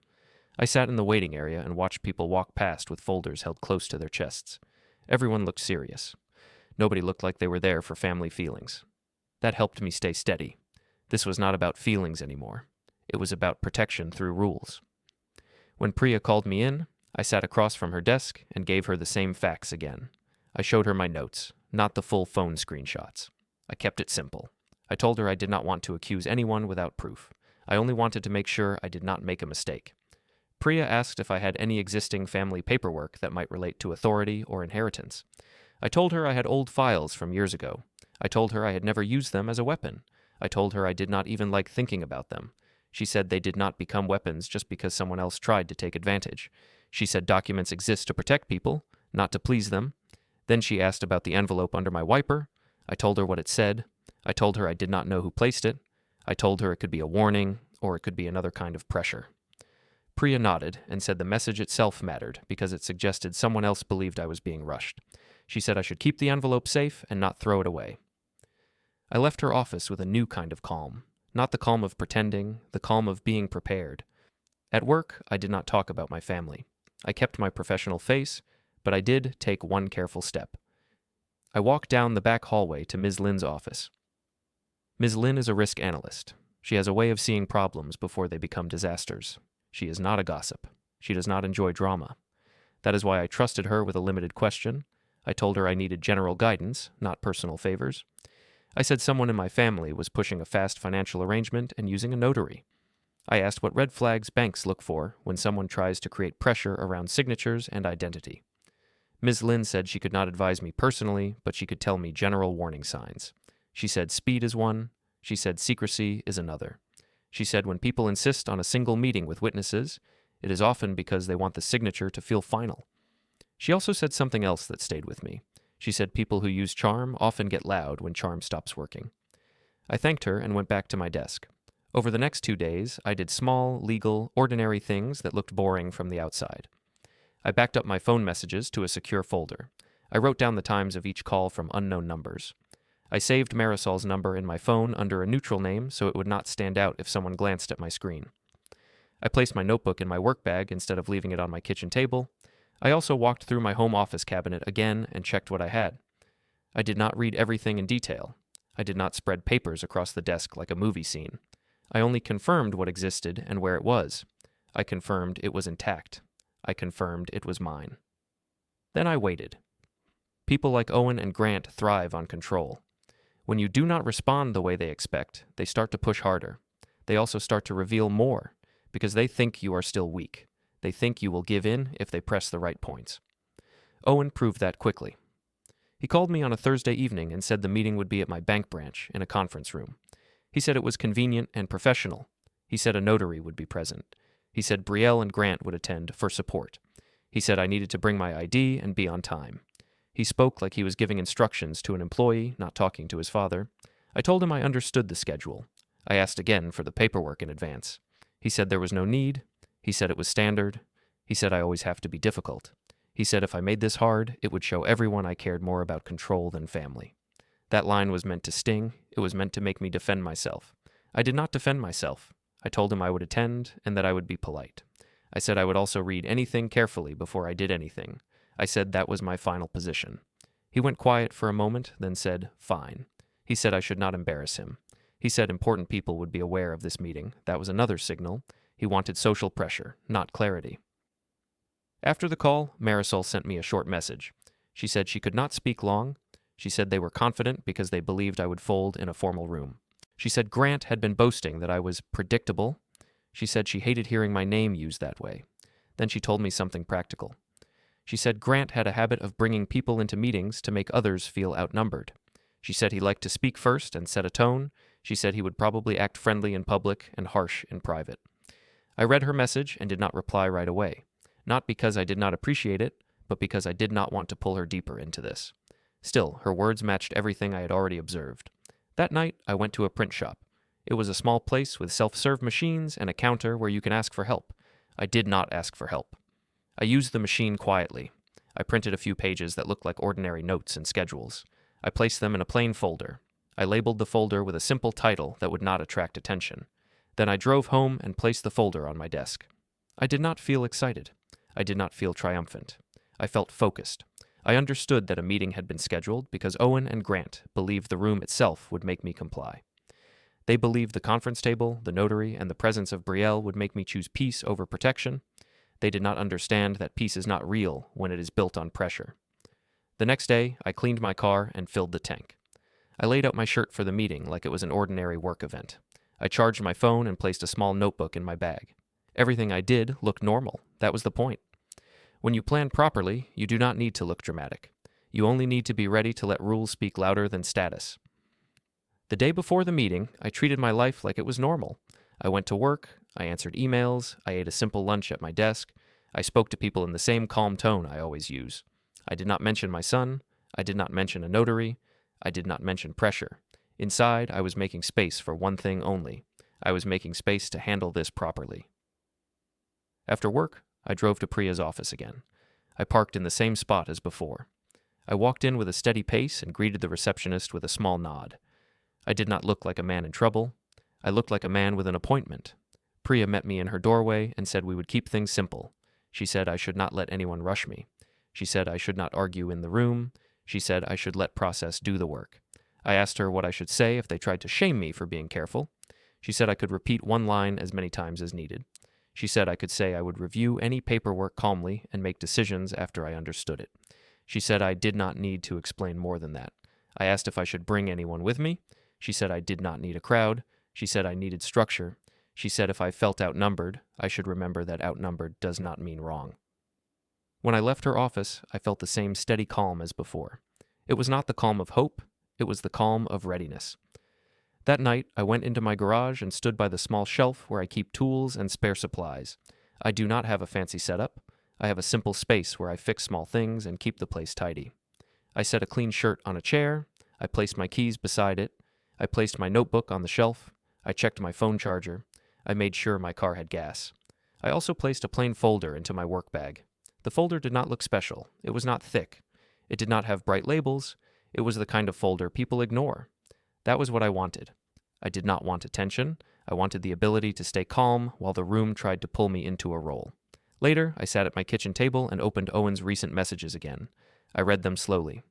I sat in the waiting area and watched people walk past with folders held close to their chests. Everyone looked serious. Nobody looked like they were there for family feelings. That helped me stay steady. This was not about feelings anymore. It was about protection through rules. When Priya called me in, I sat across from her desk and gave her the same facts again. I showed her my notes, not the full phone screenshots. I kept it simple. I told her I did not want to accuse anyone without proof. I only wanted to make sure I did not make a mistake. Priya asked if I had any existing family paperwork that might relate to authority or inheritance. I told her I had old files from years ago. I told her I had never used them as a weapon. I told her I did not even like thinking about them. She said they did not become weapons just because someone else tried to take advantage. She said documents exist to protect people, not to please them. Then she asked about the envelope under my wiper. I told her what it said. I told her I did not know who placed it. I told her it could be a warning, or it could be another kind of pressure. Priya nodded and said the message itself mattered because it suggested someone else believed I was being rushed. She said I should keep the envelope safe and not throw it away. I left her office with a new kind of calm. Not the calm of pretending, the calm of being prepared. At work, I did not talk about my family. I kept my professional face, but I did take one careful step. I walked down the back hallway to Ms. Lin's office. Ms. Lin is a risk analyst. She has a way of seeing problems before they become disasters. She is not a gossip. She does not enjoy drama. That is why I trusted her with a limited question. I told her I needed general guidance, not personal favors. I said someone in my family was pushing a fast financial arrangement and using a notary. I asked what red flags banks look for when someone tries to create pressure around signatures and identity. Ms. Lin said she could not advise me personally, but she could tell me general warning signs. She said speed is one. She said secrecy is another. She said when people insist on a single meeting with witnesses, it is often because they want the signature to feel final. She also said something else that stayed with me. She said people who use charm often get loud when charm stops working. I thanked her and went back to my desk. Over the next 2 days, I did small, legal, ordinary things that looked boring from the outside. I backed up my phone messages to a secure folder. I wrote down the times of each call from unknown numbers. I saved Marisol's number in my phone under a neutral name so it would not stand out if someone glanced at my screen. I placed my notebook in my work bag instead of leaving it on my kitchen table. I also walked through my home office cabinet again and checked what I had. I did not read everything in detail. I did not spread papers across the desk like a movie scene. I only confirmed what existed and where it was. I confirmed it was intact. I confirmed it was mine. Then I waited. People like Owen and Grant thrive on control. When you do not respond the way they expect, they start to push harder. They also start to reveal more, because they think you are still weak. They think you will give in if they press the right points. Owen proved that quickly. He called me on a Thursday evening and said the meeting would be at my bank branch in a conference room. He said it was convenient and professional. He said a notary would be present. He said Brielle and Grant would attend for support. He said I needed to bring my ID and be on time. He spoke like he was giving instructions to an employee, not talking to his father. I told him I understood the schedule. I asked again for the paperwork in advance. He said there was no need. He said it was standard. He said I always have to be difficult. He said if I made this hard, it would show everyone I cared more about control than family. That line was meant to sting. It was meant to make me defend myself. I did not defend myself. I told him I would attend and that I would be polite. I said I would also read anything carefully before I did anything. I said that was my final position. He went quiet for a moment, then said, "Fine." He said I should not embarrass him. He said important people would be aware of this meeting. That was another signal. He wanted social pressure, not clarity. After the call, Marisol sent me a short message. She said she could not speak long. She said they were confident because they believed I would fold in a formal room. She said Grant had been boasting that I was predictable. She said she hated hearing my name used that way. Then she told me something practical. She said Grant had a habit of bringing people into meetings to make others feel outnumbered. She said he liked to speak first and set a tone. She said he would probably act friendly in public and harsh in private. I read her message and did not reply right away. Not because I did not appreciate it, but because I did not want to pull her deeper into this. Still, her words matched everything I had already observed. That night, I went to a print shop. It was a small place with self-serve machines and a counter where you can ask for help. I did not ask for help. I used the machine quietly. I printed a few pages that looked like ordinary notes and schedules. I placed them in a plain folder. I labeled the folder with a simple title that would not attract attention. Then I drove home and placed the folder on my desk. I did not feel excited. I did not feel triumphant. I felt focused. I understood that a meeting had been scheduled because Owen and Grant believed the room itself would make me comply. They believed the conference table, the notary, and the presence of Brielle would make me choose peace over protection. They did not understand that peace is not real when it is built on pressure. The next day, I cleaned my car and filled the tank. I laid out my shirt for the meeting like it was an ordinary work event. I charged my phone and placed a small notebook in my bag. Everything I did looked normal. That was the point. When you plan properly, you do not need to look dramatic. You only need to be ready to let rules speak louder than status. The day before the meeting, I treated my life like it was normal. I went to work, I answered emails, I ate a simple lunch at my desk, I spoke to people in the same calm tone I always use. I did not mention my son, I did not mention a notary, I did not mention pressure. Inside, I was making space for one thing only. I was making space to handle this properly. After work, I drove to Priya's office again. I parked in the same spot as before. I walked in with a steady pace and greeted the receptionist with a small nod. I did not look like a man in trouble. I looked like a man with an appointment. Priya met me in her doorway and said we would keep things simple. She said I should not let anyone rush me. She said I should not argue in the room. She said I should let process do the work. I asked her what I should say if they tried to shame me for being careful. She said I could repeat one line as many times as needed. She said I could say I would review any paperwork calmly and make decisions after I understood it. She said I did not need to explain more than that. I asked if I should bring anyone with me. She said I did not need a crowd. She said I needed structure. She said if I felt outnumbered, I should remember that outnumbered does not mean wrong. When I left her office, I felt the same steady calm as before. It was not the calm of hope, it was the calm of readiness. That night, I went into my garage and stood by the small shelf where I keep tools and spare supplies. I do not have a fancy setup. I have a simple space where I fix small things and keep the place tidy. I set a clean shirt on a chair. I placed my keys beside it. I placed my notebook on the shelf. I checked my phone charger. I made sure my car had gas. I also placed a plain folder into my work bag. The folder did not look special. It was not thick. It did not have bright labels. It was the kind of folder people ignore. That was what I wanted. I did not want attention. I wanted the ability to stay calm while the room tried to pull me into a role. Later, I sat at my kitchen table and opened Owen's recent messages again. I read them slowly.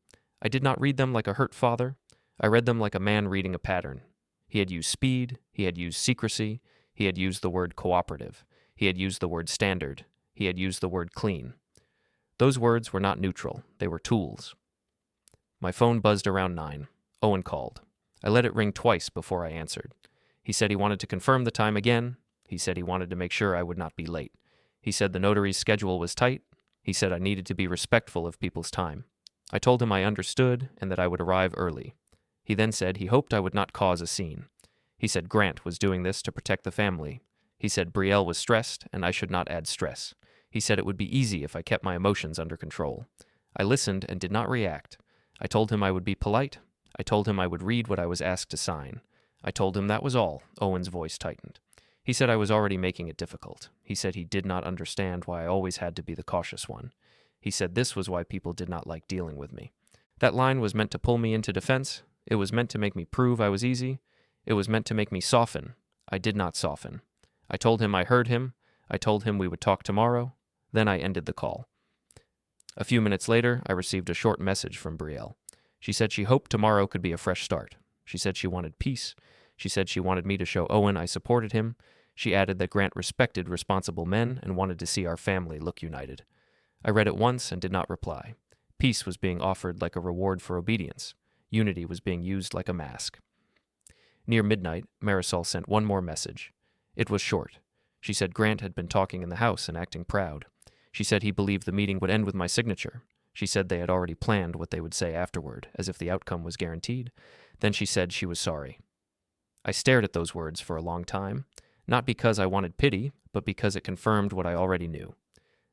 I did not read them like a hurt father. I read them like a man reading a pattern. He had used speed. He had used secrecy. He had used the word cooperative. He had used the word standard. He had used the word clean. Those words were not neutral. They were tools. My phone buzzed around 9. Owen called. I let it ring twice before I answered. He said he wanted to confirm the time again. He said he wanted to make sure I would not be late. He said the notary's schedule was tight. He said I needed to be respectful of people's time. I told him I understood and that I would arrive early. He then said he hoped I would not cause a scene. He said Grant was doing this to protect the family. He said Brielle was stressed, and I should not add stress. He said it would be easy if I kept my emotions under control. I listened and did not react. I told him I would be polite. I told him I would read what I was asked to sign. I told him that was all. Owen's voice tightened. He said I was already making it difficult. He said he did not understand why I always had to be the cautious one. He said this was why people did not like dealing with me. That line was meant to pull me into defense. It was meant to make me prove I was easy. It was meant to make me soften. I did not soften. I told him I heard him. I told him we would talk tomorrow. Then I ended the call. A few minutes later, I received a short message from Brielle. She said she hoped tomorrow could be a fresh start. She said she wanted peace. She said she wanted me to show Owen I supported him. She added that Grant respected responsible men and wanted to see our family look united. I read it once and did not reply. Peace was being offered like a reward for obedience. Unity was being used like a mask. Near midnight, Marisol sent one more message. It was short. She said Grant had been talking in the house and acting proud. She said he believed the meeting would end with my signature. She said they had already planned what they would say afterward, as if the outcome was guaranteed. Then she said she was sorry. I stared at those words for a long time, not because I wanted pity, but because it confirmed what I already knew.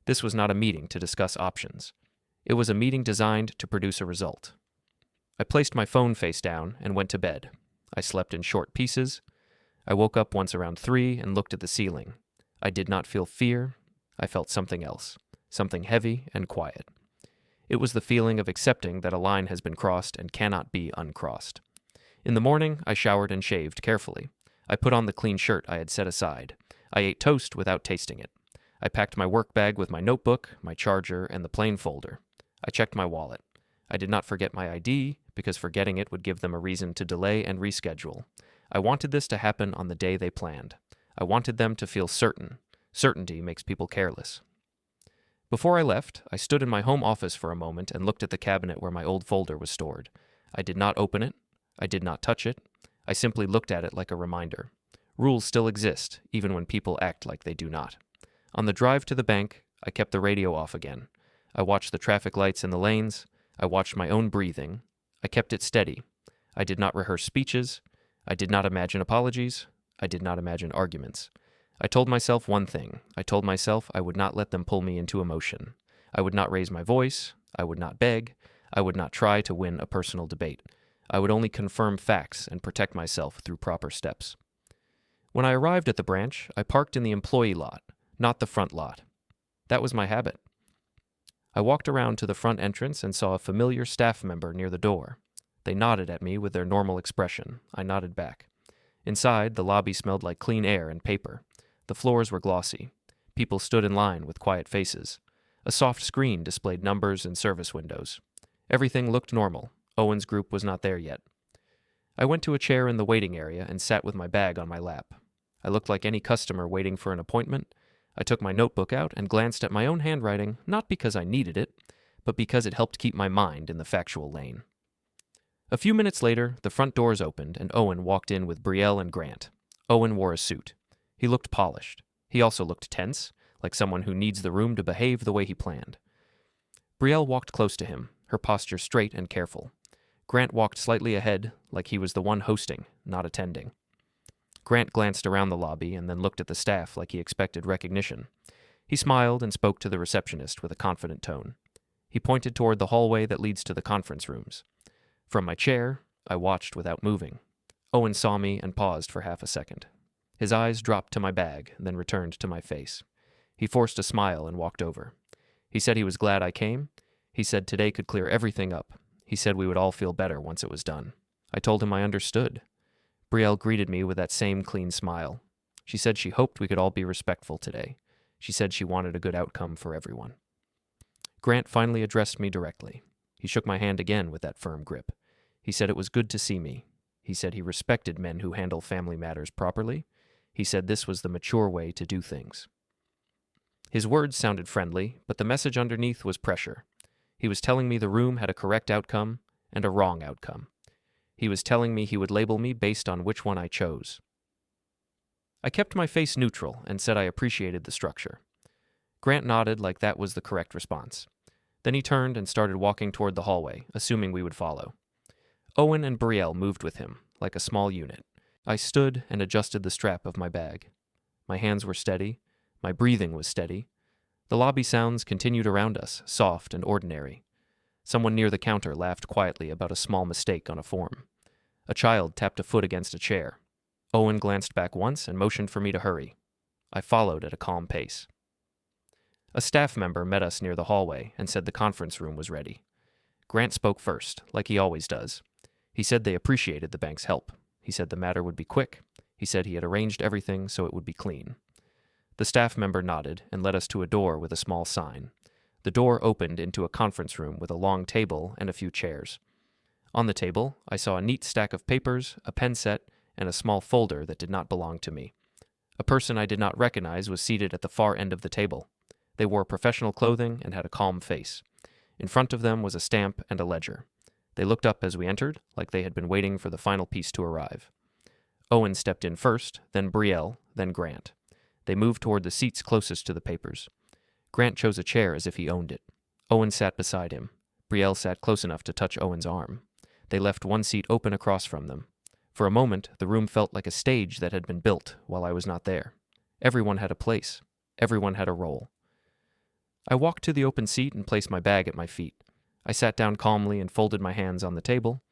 This was not a meeting to discuss options. It was a meeting designed to produce a result. I placed my phone face down and went to bed. I slept in short pieces. I woke up once around 3 and looked at the ceiling. I did not feel fear. I felt something else, something heavy and quiet. It was the feeling of accepting that a line has been crossed and cannot be uncrossed. In the morning, I showered and shaved carefully. I put on the clean shirt I had set aside. I ate toast without tasting it. I packed my work bag with my notebook, my charger, and the plane folder. I checked my wallet. I did not forget my ID, because forgetting it would give them a reason to delay and reschedule. I wanted this to happen on the day they planned. I wanted them to feel certain. Certainty makes people careless. Before I left, I stood in my home office for a moment and looked at the cabinet where my old folder was stored. I did not open it. I did not touch it. I simply looked at it like a reminder. Rules still exist, even when people act like they do not. On the drive to the bank, I kept the radio off again. I watched the traffic lights in the lanes. I watched my own breathing. I kept it steady. I did not rehearse speeches. I did not imagine apologies. I did not imagine arguments. I told myself one thing. I told myself I would not let them pull me into emotion. I would not raise my voice. I would not beg. I would not try to win a personal debate. I would only confirm facts and protect myself through proper steps. When I arrived at the branch, I parked in the employee lot, not the front lot. That was my habit. I walked around to the front entrance and saw a familiar staff member near the door. They nodded at me with their normal expression. I nodded back. Inside, the lobby smelled like clean air and paper. The floors were glossy. People stood in line with quiet faces. A soft screen displayed numbers and service windows. Everything looked normal. Owen's group was not there yet. I went to a chair in the waiting area and sat with my bag on my lap. I looked like any customer waiting for an appointment. I took my notebook out and glanced at my own handwriting, not because I needed it, but because it helped keep my mind in the factual lane. A few minutes later, the front doors opened and Owen walked in with Brielle and Grant. Owen wore a suit. He looked polished. He also looked tense, like someone who needs the room to behave the way he planned. Brielle walked close to him, her posture straight and careful. Grant walked slightly ahead, like he was the one hosting, not attending. Grant glanced around the lobby and then looked at the staff like he expected recognition. He smiled and spoke to the receptionist with a confident tone. He pointed toward the hallway that leads to the conference rooms. From my chair, I watched without moving. Owen saw me and paused for half a second. His eyes dropped to my bag, then returned to my face. He forced a smile and walked over. He said he was glad I came. He said today could clear everything up. He said we would all feel better once it was done. I told him I understood. Brielle greeted me with that same clean smile. She said she hoped we could all be respectful today. She said she wanted a good outcome for everyone. Grant finally addressed me directly. He shook my hand again with that firm grip. He said it was good to see me. He said he respected men who handle family matters properly. He said this was the mature way to do things. His words sounded friendly, but the message underneath was pressure. He was telling me the room had a correct outcome and a wrong outcome. He was telling me he would label me based on which one I chose. I kept my face neutral and said I appreciated the structure. Grant nodded like that was the correct response. Then he turned and started walking toward the hallway, assuming we would follow. Owen and Brielle moved with him, like a small unit. I stood and adjusted the strap of my bag. My hands were steady. My breathing was steady. The lobby sounds continued around us, soft and ordinary. Someone near the counter laughed quietly about a small mistake on a form. A child tapped a foot against a chair. Owen glanced back once and motioned for me to hurry. I followed at a calm pace. A staff member met us near the hallway and said the conference room was ready. Grant spoke first, like he always does. He said they appreciated the bank's help. He said the matter would be quick. He said he had arranged everything so it would be clean. The staff member nodded and led us to a door with a small sign. The door opened into a conference room with a long table and a few chairs. On the table, I saw a neat stack of papers, a pen set, and a small folder that did not belong to me. A person I did not recognize was seated at the far end of the table. They wore professional clothing and had a calm face. In front of them was a stamp and a ledger. They looked up as we entered, like they had been waiting for the final piece to arrive. Owen stepped in first, then Brielle, then Grant. They moved toward the seats closest to the papers. Grant chose a chair as if he owned it. Owen sat beside him. Brielle sat close enough to touch Owen's arm. They left one seat open across from them. For a moment, the room felt like a stage that had been built while I was not there. Everyone had a place. Everyone had a role. I walked to the open seat and placed my bag at my feet. I sat down calmly and folded my hands on the table.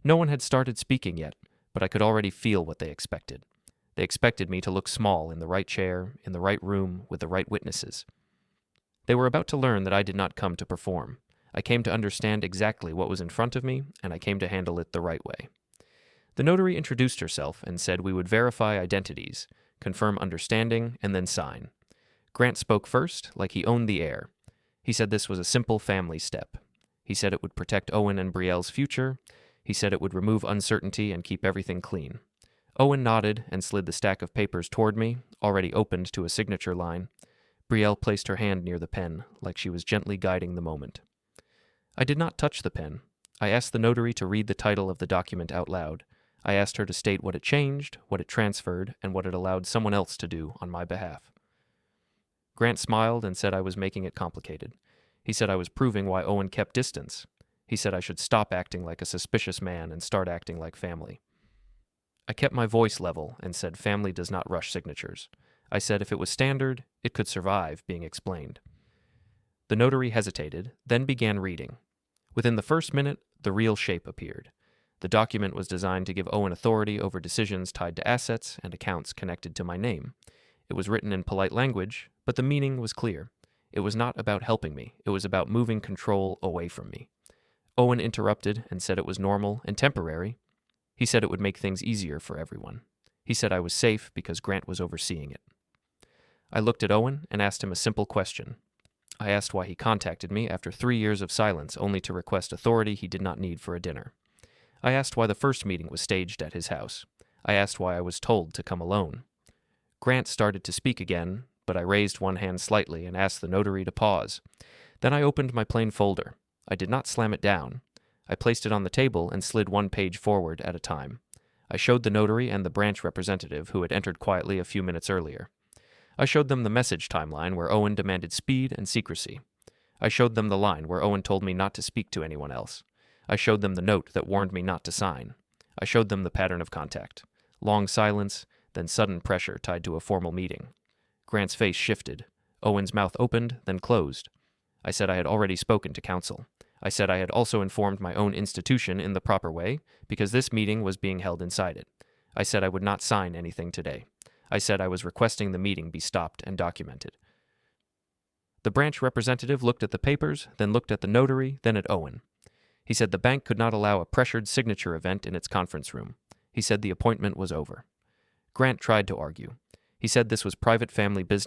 No one had started speaking yet, but I could already feel what they expected. They expected me to look small in the right chair, in the right room, with the right witnesses. They were about to learn that I did not come to perform. I came to understand exactly what was in front of me, and I came to handle it the right way. The notary introduced herself and said we would verify identities, confirm understanding, and then sign. Grant spoke first, like he owned the air. He said this was a simple family step. He said it would protect Owen and Brielle's future. He said it would remove uncertainty and keep everything clean. Owen nodded and slid the stack of papers toward me, already opened to a signature line. Brielle placed her hand near the pen, like she was gently guiding the moment. I did not touch the pen. I asked the notary to read the title of the document out loud. I asked her to state what it changed, what it transferred, and what it allowed someone else to do on my behalf. Grant smiled and said I was making it complicated. He said I was proving why Owen kept distance. He said I should stop acting like a suspicious man and start acting like family. I kept my voice level and said family does not rush signatures. I said if it was standard, it could survive being explained. The notary hesitated, then began reading. Within the first minute, the real shape appeared. The document was designed to give Owen authority over decisions tied to assets and accounts connected to my name. It was written in polite language, but the meaning was clear. It was not about helping me. It was about moving control away from me. Owen interrupted and said it was normal and temporary. He said it would make things easier for everyone. He said I was safe because Grant was overseeing it. I looked at Owen and asked him a simple question. I asked why he contacted me after 3 years of silence only to request authority he did not need for a dinner. I asked why the first meeting was staged at his house. I asked why I was told to come alone. Grant started to speak again, but I raised one hand slightly and asked the notary to pause. Then I opened my plain folder. I did not slam it down. I placed it on the table and slid one page forward at a time. I showed the notary and the branch representative who had entered quietly a few minutes earlier. I showed them the message timeline where Owen demanded speed and secrecy. I showed them the line where Owen told me not to speak to anyone else. I showed them the note that warned me not to sign. I showed them the pattern of contact. Long silence, then sudden pressure tied to a formal meeting. Grant's face shifted. Owen's mouth opened, then closed. I said I had already spoken to counsel. I said I had also informed my own institution in the proper way, because this meeting was being held inside it. I said I would not sign anything today. I said I was requesting the meeting be stopped and documented. The branch representative looked at the papers, then looked at the notary, then at Owen. He said the bank could not allow a pressured signature event in its conference room. He said the appointment was over. Grant tried to argue. He said this was private family business.